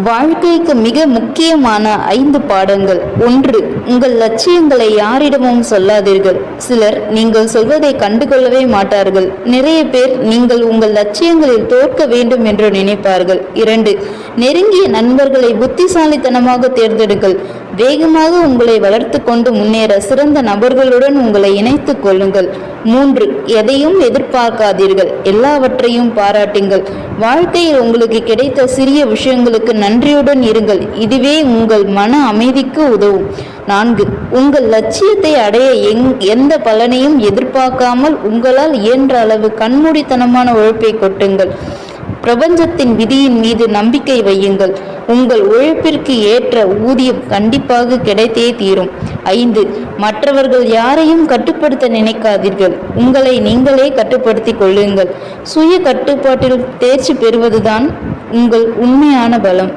வாழ்க்கைக்கு மிக முக்கியமான 5 பாடங்கள். 1. உங்கள் லட்சியங்களை யாரிடமும் சொல்லாதீர்கள். சிலர் நீங்கள் சொல்வதை கண்டுகொள்ளவே மாட்டார்கள். நிறைய பேர் நீங்கள் உங்கள் லட்சியங்களில் தோற்க வேண்டும் என்று நினைப்பார்கள். 2. நெருங்கிய நண்பர்களை புத்திசாலித்தனமாக தேர்ந்தெடுங்கள். வேகமாக உங்களை வளர்த்து கொண்டு முன்னேற சிறந்த நபர்களுடன் உங்களை இணைத்துக் கொள்ளுங்கள். 3. எதையும் எதிர்பார்க்காதீர்கள், எல்லாவற்றையும் பாராட்டுங்கள். வாழ்க்கையில் உங்களுக்கு கிடைத்த சிறிய விஷயங்களுக்கு நன்றியுடன் இருங்கள், இதுவே உங்கள் மன அமைதிக்கு உதவும். 4. உங்கள் லட்சியத்தை அடைய எந்த பலனையும் எதிர்பார்க்காமல் உங்களால் இயன்ற அளவு கண்மூடித்தனமான உழைப்பை கொட்டுங்கள். பிரபஞ்சத்தின் விதியின் மீது நம்பிக்கை வையுங்கள். உங்கள் உழைப்பிற்கு ஏற்ற ஊதியம் கண்டிப்பாக கிடைத்தே தீரும். 5. மற்றவர்கள் யாரையும் கட்டுப்படுத்த நினைக்காதீர்கள், உங்களை நீங்களே கட்டுப்படுத்திக் கொள்ளுங்கள். சுய கட்டுப்பாட்டில் தேர்ச்சி பெறுவதுதான் உங்கள் உண்மையான பலம்.